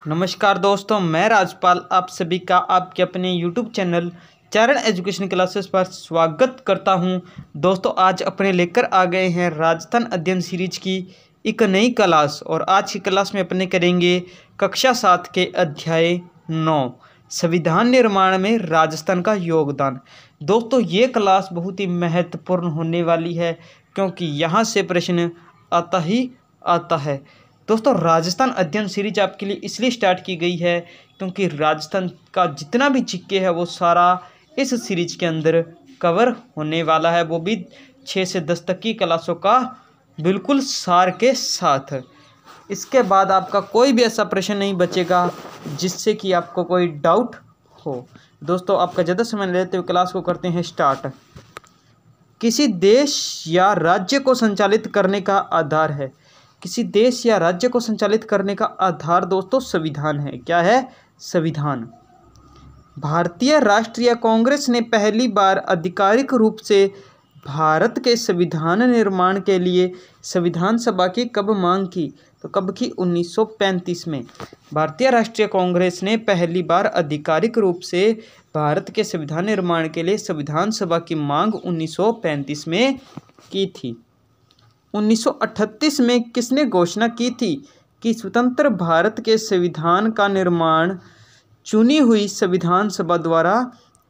नमस्कार दोस्तों, मैं राजपाल आप सभी का आपके अपने YouTube चैनल चरण एजुकेशन क्लासेस पर स्वागत करता हूं। दोस्तों, आज अपने लेकर आ गए हैं राजस्थान अध्ययन सीरीज की एक नई क्लास और आज की क्लास में अपने करेंगे कक्षा 7 के अध्याय 9 संविधान निर्माण में राजस्थान का योगदान। दोस्तों, ये क्लास बहुत ही महत्वपूर्ण होने वाली है क्योंकि यहाँ से प्रश्न आता ही आता है। दोस्तों, राजस्थान अध्ययन सीरीज आपके लिए इसलिए स्टार्ट की गई है क्योंकि राजस्थान का जितना भी जीके है वो सारा इस सीरीज के अंदर कवर होने वाला है, वो भी 6 से 10 तक की क्लासों का बिल्कुल सार के साथ। इसके बाद आपका कोई भी ऐसा प्रश्न नहीं बचेगा जिससे कि आपको कोई डाउट हो। दोस्तों, आपका ज़्यादा समय नहीं लेते हुए क्लास को करते हैं स्टार्ट। किसी देश या राज्य को संचालित करने का आधार है। किसी देश या राज्य को संचालित करने का आधार दोस्तों संविधान है। क्या है? संविधान। भारतीय राष्ट्रीय कांग्रेस ने पहली बार आधिकारिक रूप से भारत के संविधान निर्माण के लिए संविधान सभा की कब मांग की? तो कब की? 1935 में। भारतीय राष्ट्रीय कांग्रेस ने पहली बार आधिकारिक रूप से भारत के संविधान निर्माण के लिए संविधान सभा की मांग 1935 में की थी। 1938 में किसने घोषणा की थी कि स्वतंत्र भारत के संविधान का निर्माण चुनी हुई संविधान सभा द्वारा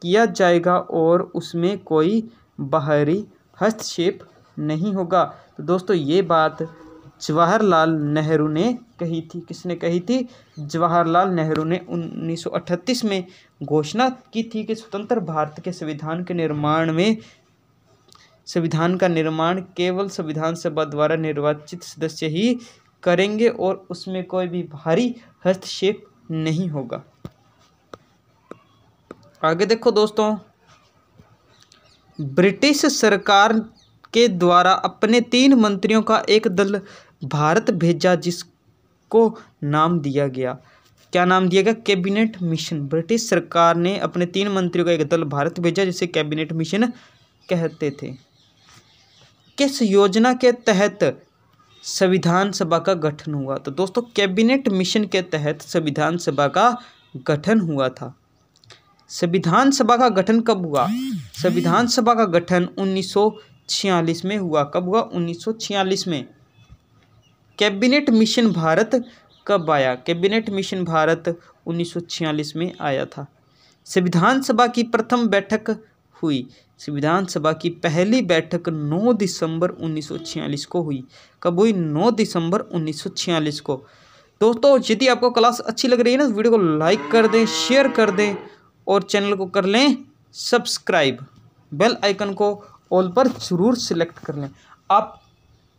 किया जाएगा और उसमें कोई बाहरी हस्तक्षेप नहीं होगा। तो दोस्तों, ये बात जवाहरलाल नेहरू ने कही थी। किसने कही थी? जवाहरलाल नेहरू ने 1938 में घोषणा की थी कि स्वतंत्र भारत के संविधान का निर्माण केवल संविधान सभा द्वारा निर्वाचित सदस्य ही करेंगे और उसमें कोई भी बाहरी हस्तक्षेप नहीं होगा। आगे देखो दोस्तों, ब्रिटिश सरकार के द्वारा अपने 3 मंत्रियों का एक दल भारत भेजा जिसको नाम दिया गया। क्या नाम दिया गया? Cabinet mission. ब्रिटिश सरकार ने अपने 3 मंत्रियों का एक दल भारत भेजा जिसे कैबिनेट मिशन कहते थे। किस योजना के तहत संविधान सभा का गठन हुआ? तो दोस्तों, कैबिनेट मिशन के तहत संविधान सभा का गठन हुआ था। संविधान सभा का गठन कब हुआ? संविधान सभा का गठन 1946 में हुआ। कब हुआ? 1946 में। कैबिनेट मिशन भारत कब आया? कैबिनेट मिशन भारत 1946 में आया था। संविधान सभा की प्रथम बैठक हुई। संविधान सभा की पहली बैठक 9 दिसंबर 1946 को हुई। कब हुई? 9 दिसंबर 1946 को। दोस्तों, यदि आपको क्लास अच्छी लग रही है ना, वीडियो को लाइक कर दें, शेयर कर दें और चैनल को कर लें सब्सक्राइब। बेल आइकन को ऑल पर जरूर सिलेक्ट कर लें। आप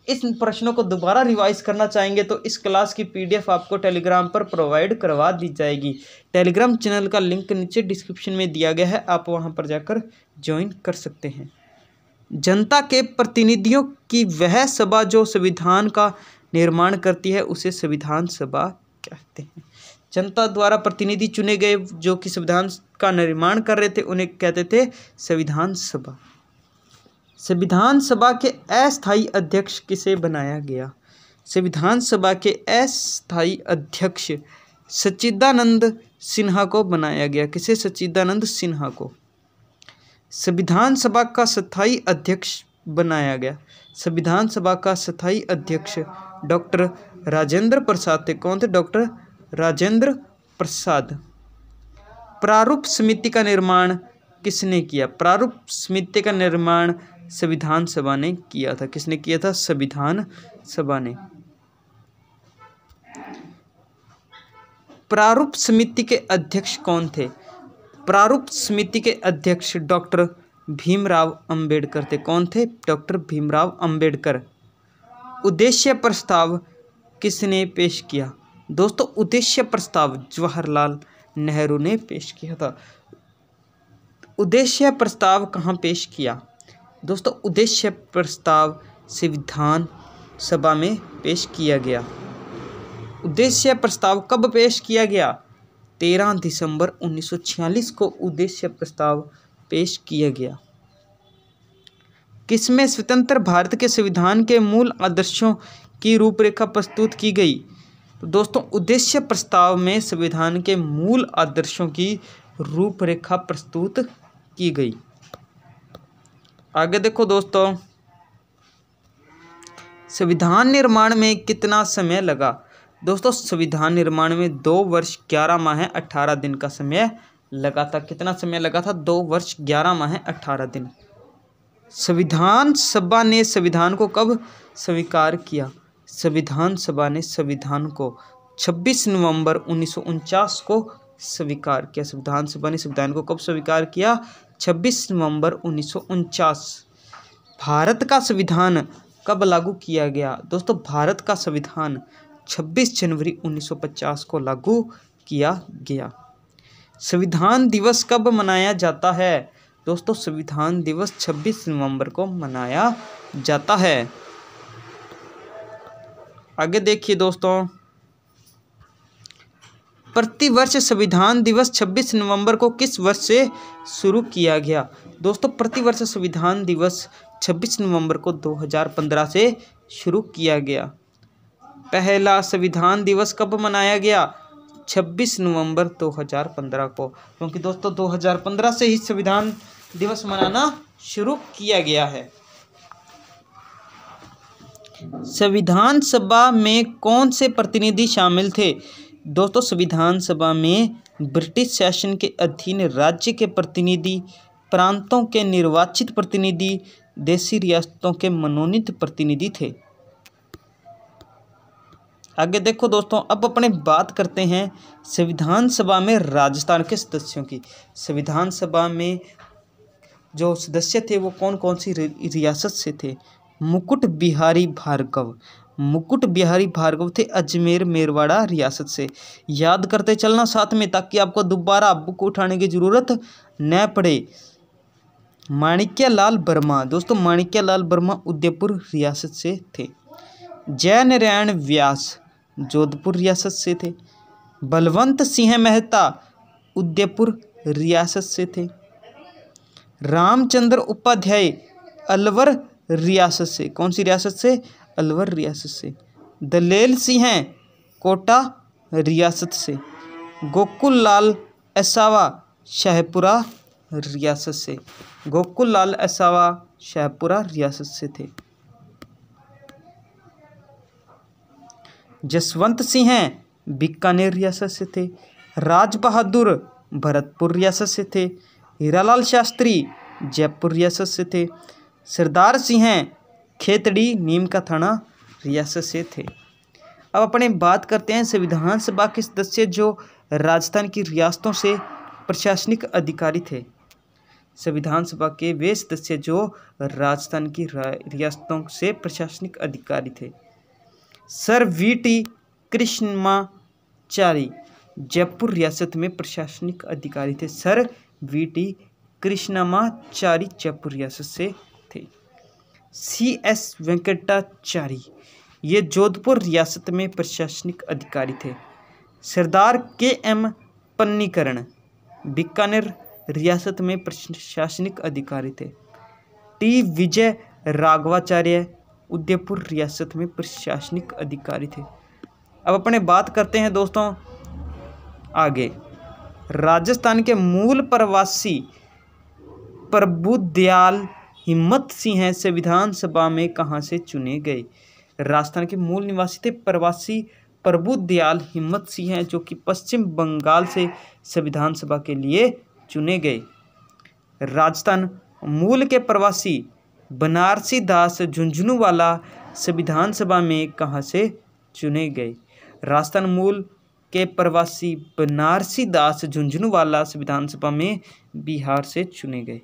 इस प्रश्नों को दोबारा रिवाइज करना चाहेंगे तो इस क्लास की PDF आपको टेलीग्राम पर प्रोवाइड करवा दी जाएगी। टेलीग्राम चैनल का लिंक नीचे डिस्क्रिप्शन में दिया गया है, आप वहां पर जाकर ज्वाइन कर सकते हैं। जनता के प्रतिनिधियों की वह सभा जो संविधान का निर्माण करती है उसे संविधान सभा कहते हैं। जनता द्वारा प्रतिनिधि चुने गए जो कि संविधान का निर्माण कर रहे थे उन्हें कहते थे संविधान सभा। संविधान सभा के अस्थायी अध्यक्ष किसे बनाया गया? संविधान सभा के अस्थायी अध्यक्ष सच्चिदानंद सिन्हा को बनाया गया। किसे? सच्चिदानंद सिन्हा को। संविधान सभा का स्थायी अध्यक्ष बनाया गया। संविधान सभा का स्थायी अध्यक्ष डॉक्टर राजेंद्र प्रसाद थे। कौन थे? डॉक्टर राजेंद्र प्रसाद। प्रारूप समिति का निर्माण किसने किया? प्रारूप समिति का निर्माण संविधान सभा ने किया था। किसने किया था? संविधान सभा ने। प्रारूप समिति के अध्यक्ष कौन थे? प्रारूप समिति के अध्यक्ष डॉक्टर भीमराव अंबेडकर थे। कौन थे? डॉक्टर भीमराव अंबेडकर। उद्देश्य प्रस्ताव किसने पेश किया? दोस्तों, उद्देश्य प्रस्ताव जवाहरलाल नेहरू ने पेश किया था। उद्देश्य प्रस्ताव कहाँ पेश किया? दोस्तों, उद्देश्य प्रस्ताव संविधान सभा में पेश किया गया। उद्देश्य प्रस्ताव कब पेश किया गया? 13 दिसंबर 1946 को उद्देश्य प्रस्ताव पेश किया गया। किसमें स्वतंत्र भारत के संविधान के मूल आदर्शों की रूपरेखा प्रस्तुत की गई? तो दोस्तों उद्देश्य प्रस्ताव में संविधान के मूल आदर्शों की रूपरेखा प्रस्तुत की गई। आगे देखो दोस्तों, संविधान निर्माण में कितना समय लगा। दोस्तों संविधान निर्माण में 2 वर्ष 11 माह 18 दिन का समय लगा था। कितना समय लगा था? 2 वर्ष 11 माह 18 दिन। संविधान सभा ने संविधान को कब स्वीकार किया? संविधान सभा ने संविधान को 26 नवंबर 1949 को स्वीकार किया। संविधान सभा ने संविधान को कब स्वीकार किया? 26 नवंबर 1949। भारत का संविधान कब लागू किया गया? दोस्तों भारत का संविधान 26 जनवरी 1950 को लागू किया गया। संविधान दिवस कब मनाया जाता है? दोस्तों संविधान दिवस 26 नवंबर को मनाया जाता है। आगे देखिए दोस्तों, प्रतिवर्ष संविधान दिवस 26 नवंबर को किस वर्ष से शुरू किया गया? दोस्तों प्रतिवर्ष संविधान दिवस 26 नवंबर को 2015 से शुरू किया गया। पहला संविधान दिवस कब मनाया गया? 26 नवंबर 2015 को, क्योंकि दोस्तों 2015 से ही संविधान दिवस मनाना शुरू किया गया है। संविधान सभा में कौन से प्रतिनिधि शामिल थे? दोस्तों संविधान सभा में ब्रिटिश शासन के अधीन राज्य के प्रतिनिधि, प्रांतों के निर्वाचित प्रतिनिधि, देशी रियासतों के मनोनीत प्रतिनिधि थे। आगे देखो दोस्तों, अब अपने बात करते हैं संविधान सभा में राजस्थान के सदस्यों की। संविधान सभा में जो सदस्य थे वो कौन कौन सी रियासत से थे? मुकुट बिहारी भार्गव। मुकुट बिहारी भार्गव थे अजमेर मेरवाड़ा रियासत से। याद करते चलना साथ में, ताकि आपको दोबारा बुक उठाने की जरूरत न पड़े। माणिक्यलाल वर्मा। दोस्तों माणिक्यलाल वर्मा उदयपुर रियासत से थे। जय नारायण व्यास जोधपुर रियासत से थे। बलवंत सिंह मेहता उदयपुर रियासत से थे। रामचंद्र उपाध्याय अलवर रियासत से। कौन सी रियासत से? अलवर रियासत से। दलेल सिंह कोटा रियासत से। गोकुल लाल एसावा शाहपुरा रियासत से। गोकुल लाल एसावा शाहपुरा रियासत से थे। जसवंत सिंह बीकानेर रियासत से थे। राज बहादुर भरतपुर रियासत से थे। हीरालाल शास्त्री जयपुर रियासत से थे। सरदार सिंह खेतड़ी नीम का थाना रियासत से थे। अब अपने बात करते हैं संविधान सभा के सदस्य जो राजस्थान की रियासतों से प्रशासनिक अधिकारी थे। संविधान सभा के वे सदस्य जो राजस्थान की रियासतों से प्रशासनिक अधिकारी थे। Sir VT. कृष्णमाचारी जयपुर रियासत में प्रशासनिक अधिकारी थे। Sir VT. कृष्णमाचारी जयपुर रियासत से थे। C.S. वेंकटाचारी ये जोधपुर रियासत में प्रशासनिक अधिकारी थे। सरदार K.M. पन्नीकरण बीकानेर रियासत में प्रशासनिक अधिकारी थे। T. विजय राघवाचार्य उदयपुर रियासत में प्रशासनिक अधिकारी थे। अब अपने बात करते हैं दोस्तों आगे, राजस्थान के मूल प्रवासी प्रभुदयाल हिम्मत सिंह संविधान सभा में कहाँ से चुने गए? राजस्थान के मूल निवासी थे प्रवासी प्रभुदयाल हिम्मत सिंह जो कि पश्चिम बंगाल से संविधान सभा के लिए चुने गए। राजस्थान मूल के प्रवासी बनारसी दास झुंझुनूवाला संविधान सभा में कहाँ से चुने गए? राजस्थान मूल के प्रवासी बनारसी दास झुंझुनूवाला संविधान सभा में बिहार से चुने गए।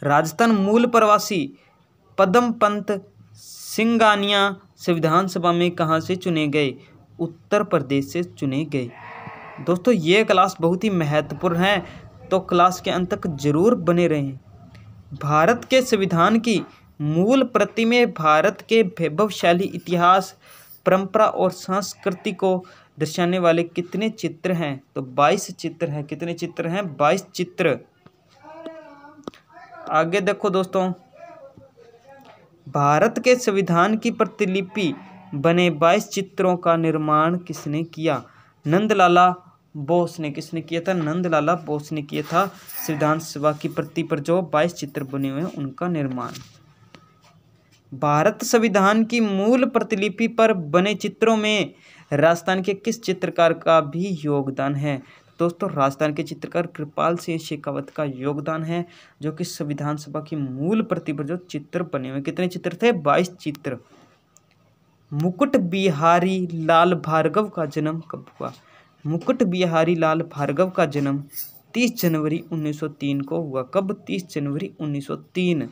राजस्थान मूल प्रवासी पद्म पंत सिंगानिया संविधान सभा में कहाँ से चुने गए? उत्तर प्रदेश से चुने गए। दोस्तों ये क्लास बहुत ही महत्वपूर्ण है, तो क्लास के अंत तक जरूर बने रहें। भारत के संविधान की मूल प्रति में भारत के वैभवशाली इतिहास, परंपरा और संस्कृति को दर्शाने वाले कितने चित्र हैं? तो 22 चित्र हैं। कितने चित्र हैं? 22 चित्र। आगे देखो दोस्तों, भारत के संविधान की प्रतिलिपि बने 22 चित्रों का निर्माण किसने किया? नंदलाला बोस ने। किसने किया था? नंदलाला बोस ने किया था। संविधान सभा की प्रति पर जो 22 चित्र बने हुए हैं उनका निर्माण। भारत संविधान की मूल प्रतिलिपि पर बने चित्रों में राजस्थान के किस चित्रकार का भी योगदान है? दोस्तों, राजस्थान के चित्रकार कृपाल सिंह शेखावत का योगदान है, जो कि संविधान सभा की मूल प्रति पर जो चित्र बने हुए। कितने चित्र थे? 22 चित्र। मुकुट बिहारी लाल भार्गव का जन्म कब हुआ? मुकुट बिहारी लाल भार्गव का जन्म 30 जनवरी 1903 को हुआ। कब? 30 जनवरी 1903।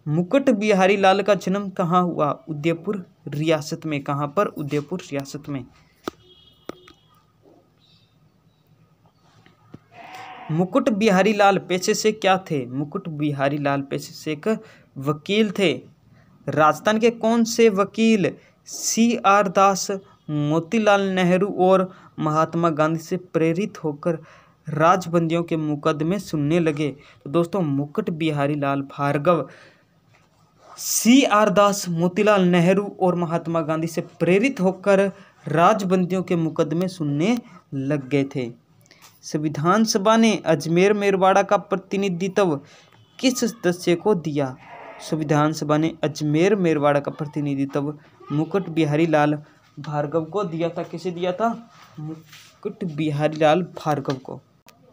मुकुट बिहारी लाल का जन्म कहाँ हुआ? उदयपुर रियासत में। कहाँ पर? उदयपुर रियासत में। मुकुट बिहारी लाल पेशे से क्या थे? मुकुट बिहारी लाल पेशे से एक वकील थे। राजस्थान के कौन से वकील CR दास, मोतीलाल नेहरू और महात्मा गांधी से प्रेरित होकर राजबंदियों के मुकदमे सुनने लगे? तो दोस्तों, मुकुट बिहारी लाल भार्गव CR दास, मोतीलाल नेहरू और महात्मा गांधी से प्रेरित होकर राजबंदियों के मुकदमे सुनने लग गए थे। संविधान सभा ने अजमेर मेरवाड़ा का प्रतिनिधित्व किस सदस्य को दिया? संविधान सभा ने अजमेर मेरवाड़ा का प्रतिनिधित्व मुकुट बिहारी लाल भार्गव को दिया था। किसे दिया था? मुकुट बिहारी लाल भार्गव को।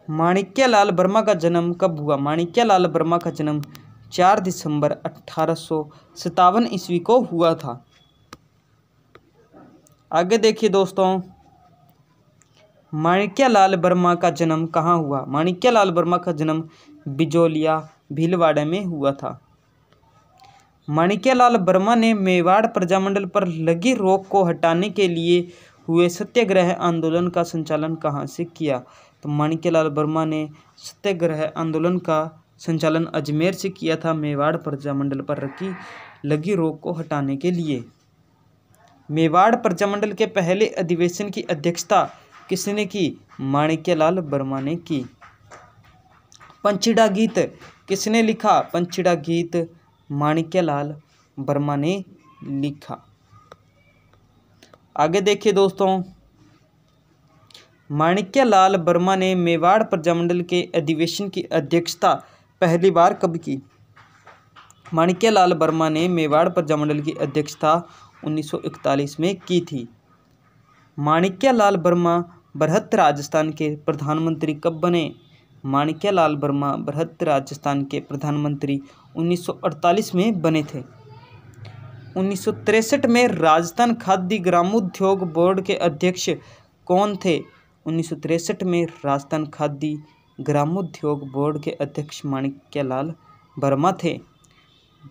माणिक्यलाल वर्मा का जन्म कब हुआ? माणिक्यलाल वर्मा का जन्म 4 दिसंबर 1857 ईस्वी को हुआ था। आगे देखिए दोस्तों, माणिक्यलाल वर्मा का जन्म कहाँ हुआ? माणिक्यलाल वर्मा का जन्म बिजोलिया भीलवाड़ा में हुआ था। माणिक्यलाल वर्मा ने मेवाड़ प्रजामंडल पर लगी रोक को हटाने के लिए हुए सत्याग्रह आंदोलन का संचालन कहाँ से किया? तो माणिक्यलाल वर्मा ने सत्याग्रह आंदोलन का संचालन अजमेर से किया था, मेवाड़ प्रजामंडल पर लगी रोक को हटाने के लिए। मेवाड़ प्रजामंडल के पहले अधिवेशन की अध्यक्षता किसने की? माणिक्यलाल वर्मा ने की। पंचीड़ा गीत किसने लिखा? पंचीड़ा गीत माणिक्यलाल वर्मा ने लिखा। आगे देखिए दोस्तों, माणिक्यलाल वर्मा ने मेवाड़ प्रजामंडल के अधिवेशन की अध्यक्षता पहली बार कब की? माणिक्यलाल वर्मा ने मेवाड़ प्रजामंडल की अध्यक्षता 1941 में की थी। माणिक्यलाल वर्मा बृहत राजस्थान के प्रधानमंत्री कब बने? माणिक्यलाल वर्मा बृहत राजस्थान के प्रधानमंत्री 1948 में बने थे। 1963 में राजस्थान खाद्य ग्रामोद्योग बोर्ड के अध्यक्ष कौन थे? 1963 में राजस्थान खाद्य ग्रामोद्योग बोर्ड के अध्यक्ष माणिक्यलाल वर्मा थे।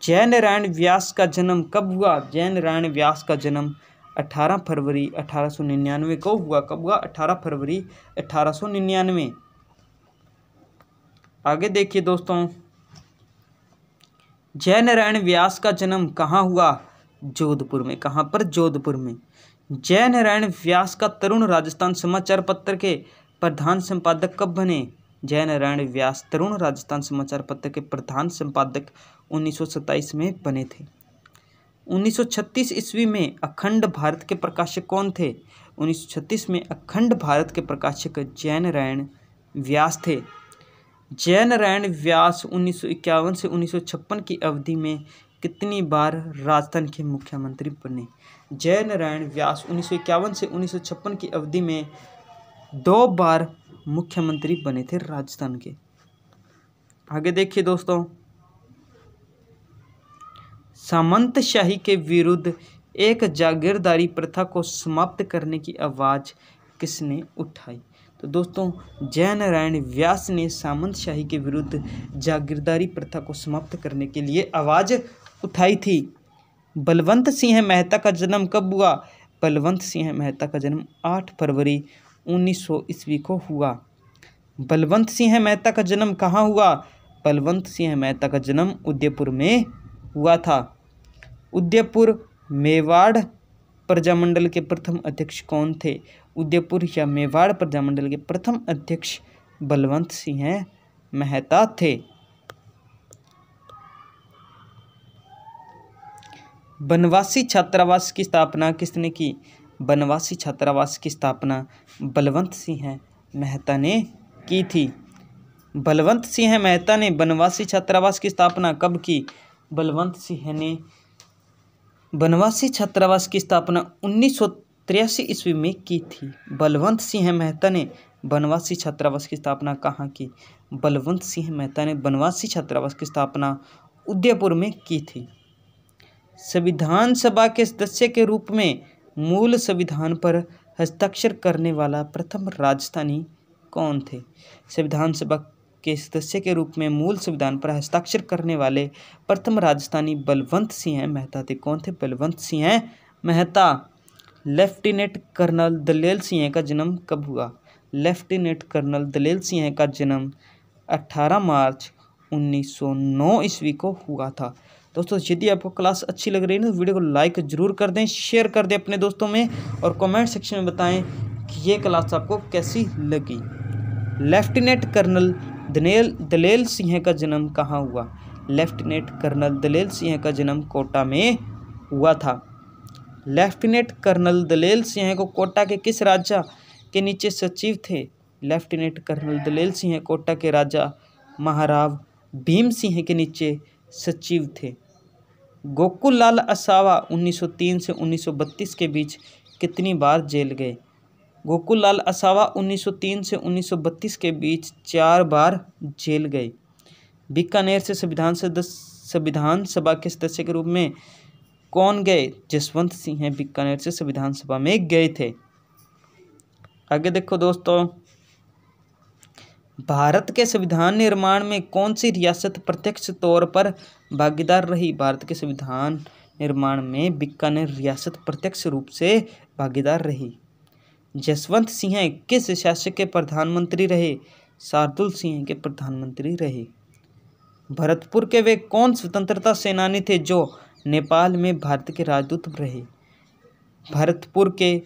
जयनारायण व्यास का जन्म कब हुआ? जयनारायण व्यास का जन्म 18 फरवरी 1899 को हुआ। कब हुआ? 18 फरवरी 1899। आगे देखिए दोस्तों, जयनारायण व्यास का जन्म कहाँ हुआ? जोधपुर में। कहाँ पर? जोधपुर में। जयनारायण व्यास का तरुण राजस्थान समाचार पत्र के प्रधान संपादक कब बने? जयनारायण व्यास तरुण राजस्थान समाचार पत्र के प्रधान संपादक 1927 में बने थे। 1936 ईस्वी में अखंड भारत के प्रकाशक कौन थे? 1936 में अखंड भारत के प्रकाशक जयनारायण व्यास थे। जयनारायण व्यास 1951 से 1956 की अवधि में कितनी बार राजस्थान के मुख्यमंत्री बने? जयनारायण व्यास 1951 से 1956 की अवधि में 2 बार मुख्यमंत्री बने थे राजस्थान के। आगे देखिए दोस्तों, सामंतशाही के विरुद्ध एक जागीरदारी प्रथा को समाप्त करने की आवाज़ किसने उठाई? तो दोस्तों, जयनारायण व्यास ने सामंतशाही के विरुद्ध जागीरदारी प्रथा को समाप्त करने के लिए आवाज़ उठाई थी। बलवंत सिंह मेहता का जन्म कब हुआ? बलवंत सिंह मेहता का जन्म 8 फरवरी 1900 ईस्वी को हुआ। बलवंत सिंह मेहता का जन्म कहाँ हुआ? बलवंत सिंह मेहता का जन्म उदयपुर में हुआ था। उदयपुर मेवाड़ प्रजामंडल के प्रथम अध्यक्ष कौन थे? उदयपुर या मेवाड़ प्रजामंडल के प्रथम अध्यक्ष बलवंत सिंह मेहता थे। बनवासी छात्रावास की स्थापना किसने की? बनवासी छात्रावास की स्थापना बलवंत सिंह मेहता ने की थी। बलवंत सिंह मेहता ने बनवासी छात्रावास की स्थापना कब की? बलवंत सिंह ने बनवासी छात्रावास की स्थापना 1983 ईस्वी में की थी। बलवंत सिंह मेहता ने बनवासी छात्रावास की स्थापना कहाँ की? बलवंत सिंह मेहता ने बनवासी छात्रावास की स्थापना उदयपुर में की थी। संविधान सभा के सदस्य के रूप में मूल संविधान पर हस्ताक्षर करने वाला प्रथम राजस्थानी कौन थे? संविधान सभा के सदस्य के रूप में मूल संविधान पर हस्ताक्षर करने वाले प्रथम राजस्थानी बलवंत सिंह मेहता थे। कौन थे? बलवंत सिंह मेहता। लेफ्टिनेंट कर्नल दलेल सिंह का जन्म कब हुआ? लेफ्टिनेंट कर्नल दलेल सिंह का जन्म 18 मार्च 1909 ईस्वी को हुआ था। दोस्तों यदि आपको क्लास अच्छी लग रही है ना तो वीडियो को लाइक जरूर कर दें, शेयर कर दें अपने दोस्तों में और कमेंट सेक्शन में बताएं कि ये क्लास आपको कैसी लगी। लेफ्टिनेंट कर्नल दलेल सिंह का जन्म कहाँ हुआ? लेफ्टिनेंट कर्नल दलेल सिंह का जन्म कोटा में हुआ था। लेफ्टिनेंट कर्नल दलेल सिंह को कोटा के किस राजा के नीचे सचिव थे? लेफ्टिनेंट कर्नल दलेल सिंह कोटा के राजा महाराव भीम सिंह के नीचे सचिव थे। गोकुल लाल असावा 1903 से 1932 के बीच कितनी बार जेल गए? गोकुल लाल असावा 1903 से 1932 के बीच 4 बार जेल गए। बीकानेर से संविधान सभा के सदस्य के रूप में कौन गए? जसवंत सिंह बीकानेर से संविधान सभा में गए थे। आगे देखो दोस्तों, भारत के संविधान निर्माण में कौन सी रियासत प्रत्यक्ष तौर पर भागीदार रही? भारत के संविधान निर्माण में बीकानेर रियासत प्रत्यक्ष रूप से भागीदार रही। जसवंत सिंह किस शासक के प्रधानमंत्री रहे? शार्दुल सिंह के प्रधानमंत्री रहे। भरतपुर के वे कौन स्वतंत्रता सेनानी थे जो नेपाल में भारत के राजदूत रहे? भरतपुर के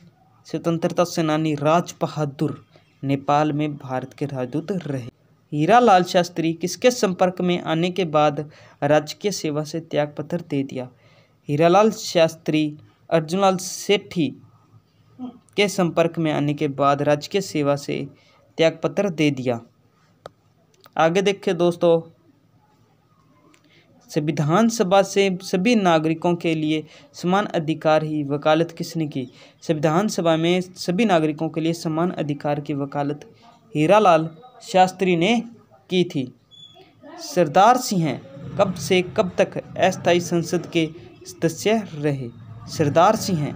स्वतंत्रता सेनानी राज बहादुर नेपाल में भारत के राजदूत रहे। हीरालाल शास्त्री किसके संपर्क में आने के बाद राजकीय सेवा से त्यागपत्र दे दिया? हीरालाल शास्त्री अर्जुनलाल सेठी के संपर्क में आने के बाद राजकीय सेवा से त्यागपत्र दे दिया। आगे देखिए दोस्तों, संविधान सभा से सभी नागरिकों के लिए समान अधिकार की वकालत किसने की? संविधान सभा में सभी नागरिकों के लिए समान अधिकार की वकालत हीरालाल शास्त्री ने की थी। सरदार सिंह कब से कब तक अस्थायी संसद के सदस्य रहे? सरदार सिंह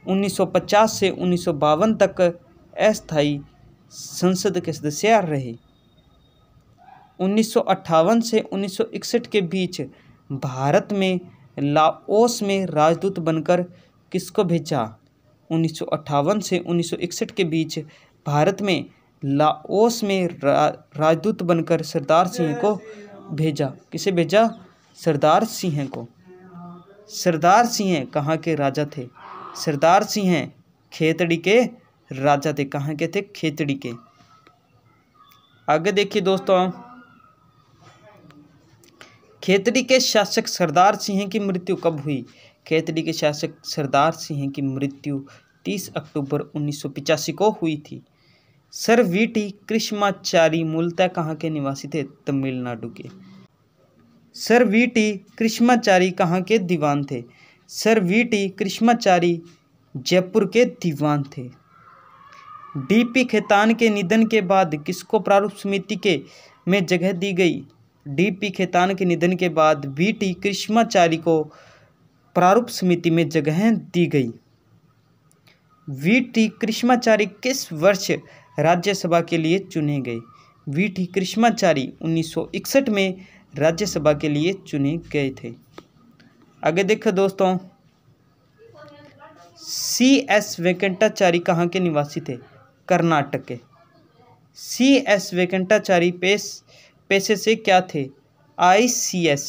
1950 से 1952 तक अस्थायी संसद के सदस्य रहे। 1958 से 1961 के बीच भारत में लाओस में राजदूत बनकर किसको भेजा? 1958 से 1961 के बीच भारत में लाओस में राजदूत बनकर सरदार सिंह को भेजा। किसे भेजा? सरदार सिंह को। सरदार सिंह कहाँ के राजा थे? सरदार सिंह खेतड़ी के राजा थे। कहाँ के थे? खेतड़ी के। आगे देखिए दोस्तों, खेतड़ी के शासक सरदार सिंह की मृत्यु कब हुई? खेतड़ी के शासक सरदार सिंह की मृत्यु 30 अक्टूबर 1985 को हुई थी। Sir VT. कृष्णाचारी मूलतः कहाँ के निवासी थे? तमिलनाडु के। Sir VT. कृष्णाचारी कहाँ के दीवान थे? Sir VT. कृष्णाचारी जयपुर के दीवान थे। डी.पी. खेतान के निधन के बाद किसको प्रारूप समिति में जगह दी गई? डी.पी. खेतान के निधन के बाद वी.टी. कृष्णाचारी को प्रारूप समिति में जगह दी गई। वी.टी. कृष्णाचारी किस वर्ष राज्यसभा के लिए चुने गए? वी.टी. कृष्णाचारी 1961 में राज्यसभा के लिए चुने गए थे। आगे देखो दोस्तों, C.S. वेंकटाचारी कहाँ के निवासी थे? कर्नाटक के। C.S. वेंकटाचारी पेशे से क्या थे? ICS।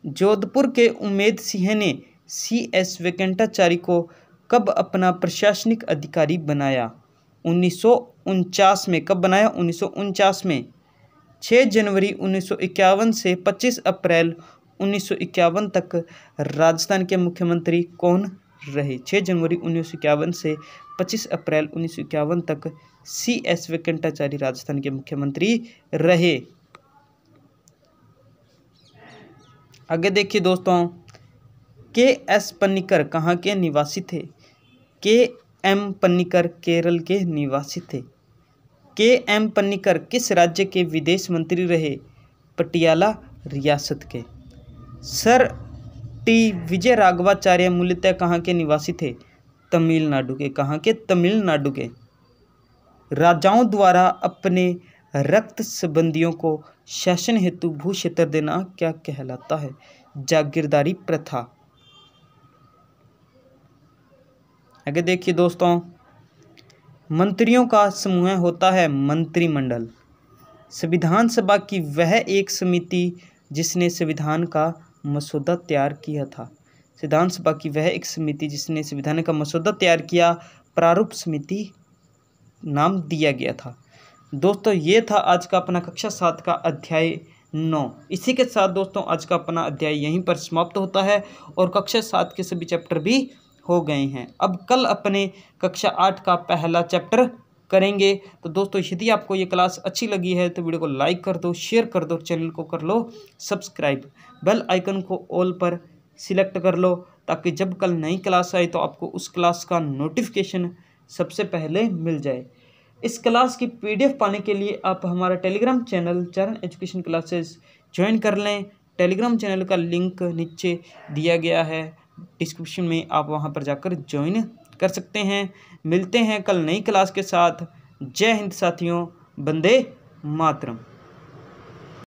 जोधपुर के उमेद सिंह ने C.S. वेंकटाचारी को कब अपना प्रशासनिक अधिकारी बनाया? 1949 में। कब बनाया? 1949 में। 6 जनवरी 1951 से 25 अप्रैल 1951 तक राजस्थान के मुख्यमंत्री कौन रहे? 6 जनवरी 1951 से 25 अप्रैल 1951 तक CS वेंकटाचार्य राजस्थान के मुख्यमंत्री रहे। आगे देखिए दोस्तों, KS पन्निकर कहाँ के निवासी थे? KM पन्निकर केरल के निवासी थे। KM पन्निकर किस राज्य के विदेश मंत्री रहे? पटियाला रियासत के। सर T विजय राघवाचार्य मूलतः कहाँ के निवासी थे? तमिलनाडु के। कहाँ के? तमिलनाडु के। राजाओं द्वारा अपने रक्त संबंधियों को शासन हेतु भू क्षेत्र देना क्या कहलाता है? जागीरदारी प्रथा। आगे देखिए दोस्तों, मंत्रियों का समूह होता है मंत्रिमंडल। संविधान सभा की वह एक समिति जिसने संविधान का मसौदा तैयार किया था। संविधान सभा की वह एक समिति जिसने संविधान का मसौदा तैयार किया, प्रारूप समिति नाम दिया गया था। दोस्तों ये था आज का अपना कक्षा 7 का अध्याय 9। इसी के साथ दोस्तों आज का अपना अध्याय यहीं पर समाप्त होता है और कक्षा 7 के सभी चैप्टर भी हो गए हैं। अब कल अपने कक्षा 8 का पहला चैप्टर करेंगे। तो दोस्तों यदि आपको ये क्लास अच्छी लगी है तो वीडियो को लाइक कर दो, शेयर कर दो, चैनल को कर लो सब्सक्राइब, बेल आइकन को ऑल पर सिलेक्ट कर लो ताकि जब कल नई क्लास आए तो आपको उस क्लास का नोटिफिकेशन सबसे पहले मिल जाए। इस क्लास की PDF पाने के लिए आप हमारा टेलीग्राम चैनल चरण एजुकेशन क्लासेस ज्वाइन कर लें। टेलीग्राम चैनल का लिंक नीचे दिया गया है डिस्क्रिप्शन में, आप वहां पर जाकर ज्वाइन कर सकते हैं। मिलते हैं कल नई क्लास के साथ। जय हिंद साथियों, वंदे मातरम।